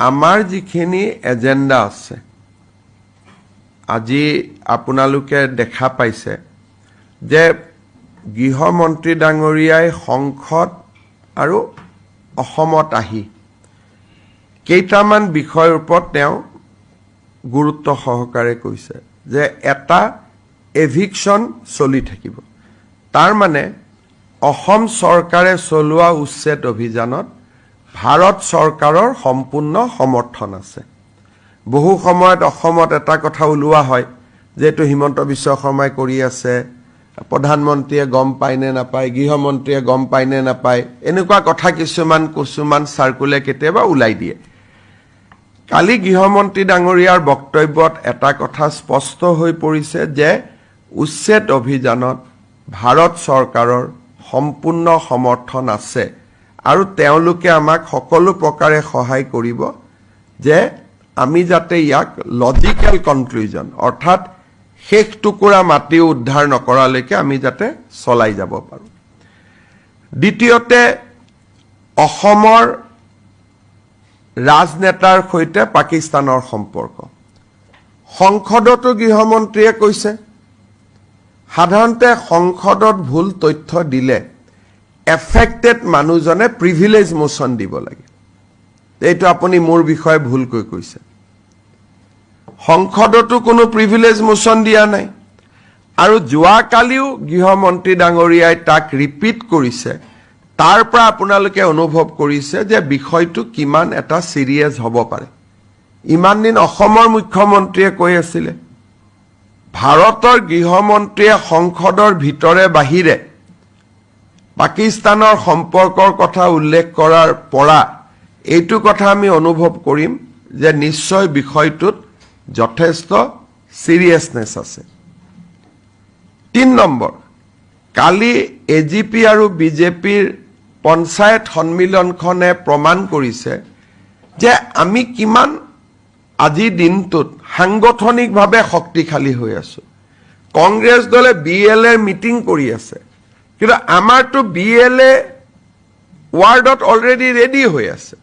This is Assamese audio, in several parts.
আমাৰ যিখিনি এজেন্ডা আছে আজি আপোনালোকে দেখা পাইছে যে গৃহমন্ত্ৰী ডাঙৰীয়াই সংসদ আৰু অসমত আহি কেইটামান বিষয়ৰ ওপৰত তেওঁ গুৰুত্ব সহকাৰে কৈছে যে এটা এভিকশন চলি থাকিব তাৰ মানে অসম চৰকাৰে চলোৱা উচ্ছেদ অভিযানত ভাৰত চৰকাৰৰ সম্পূৰ্ণ সমৰ্থন আছে বহু সময়ত অসমত এটা কথা উলুৱা হয় যেটো হিমন্ত বিশ্ব শৰ্মাই কৰি আছে প্ৰধানমন্ত্ৰীয়ে গম পায় নে নাপায় গৃহমন্ত্ৰীয়ে গম পায় নে নাপায় এনেকুৱা কথা কিছুমান সাৰ্কুলে কেতিয়াবা উলাই দিয়ে কালি গৃহমন্ত্ৰী ডাঙৰীয়াৰ বক্তব্যত এটা কথা স্পষ্ট হৈ পৰিছে যে উচ্ছেদ অভিযানত ভাৰত চৰকাৰৰ সম্পূৰ্ণ সমৰ্থন আছে আৰু তেওঁলোকে আমাক সকলো প্ৰকাৰে সহায় কৰিব যে আমি যাতে ইয়াক লজিক্যাল কনক্লুজন অৰ্থাৎ শেষ টুকুৰা মাটি উদ্ধাৰ নকৰালৈকে আমি যাতে চলাই যাব পাৰো দ্বিতীয়তে অসমৰ ৰাজনেতাৰ সৈতে পাকিস্তানৰ সম্পৰ্ক সংসদতো গৃহমন্ত্ৰীয়ে কৈছে সাধাৰণতে সংসদত ভুল তথ্য দিলে এফেক্টেড মানুহজনে প্ৰিভিলেজ মোচন দিব লাগে এইটো আপুনি মোৰ বিষয়ে ভুলকৈ কৈছে সংসদতো কোনো প্ৰিভিলেজ মোচন দিয়া নাই আৰু যোৱা কালিও গৃহমন্ত্ৰী ডাঙৰীয়াই তাক ৰিপিট কৰিছে তাৰ পৰা আপোনালোকে অনুভৱ কৰিছে যে বিষয়টো কিমান এটা সিৰিয়াস হ'ব পাৰে ইমান দিন অসমৰ মুখ্যমন্ত্ৰীয়ে কৈ আছিল ভাৰতৰ গৃহমন্ত্ৰীয়ে সংসদৰ ভিতৰে বাহিৰে পাকিস্তানৰ সম্পৰ্কৰ কথা উল্লেখ কৰাৰ পৰা এইটো কথা আমি অনুভৱ কৰিম যে নিশ্চয় বিষয়টোত যথেষ্ট সিৰিয়াসনেস আছে 3 নম্বৰ কালি এজিপি আৰু বিজেপিৰ পঞ্চায়ত সন্মিলনখনে প্ৰমাণ কৰিছে যে আমি কিমান আজি দিনটোত সাংগঠনিকভাৱে শক্তিশালী হৈ আছো কংগ্ৰেছ দলে বিএলএ মিটিং কৰি আছে কিন্তু আমাৰটো বিএলএ ওয়াৰ্ডত অলৰেডি ৰেডি হৈ আছে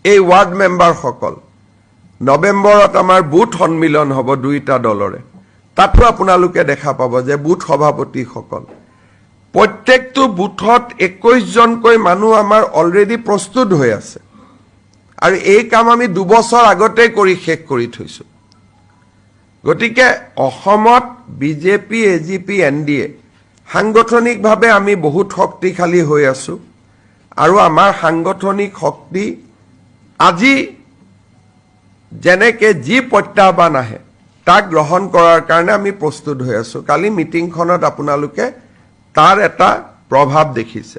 এই ওয়াৰ্ড মেম্বাৰ সকল নৱেম্বৰত আমাৰ বুথ সন্মিলন হ'ব দুইটা দলৰে তাতো আপোনালোকে দেখা পাব যে বুথ সভাপতি সকল প্ৰত্যেকটো বুথত 21 জনকৈ মানুহ আমাৰ অলৰেডি প্ৰস্তুত হৈ আছে আৰু এই কাম আমি 2 বছৰ আগতে কৰি শেষ কৰি থৈছো গতিকে অসমত বিজেপি এজিপি এনডিএ সাংগঠনিকভাৱে আমি বহুত শক্তিশালী হৈ আছো আৰু আমাৰ সাংগঠনিক শক্তি আজি যেনেকে যি প্ৰত্যাহ্বান আহে তাক গ্ৰহণ কৰাৰ কাৰণে আমি প্ৰস্তুত হৈ আছো কালি মিটিংখনত আপোনালোকে তাৰ এটা প্ৰভাৱ দেখিছে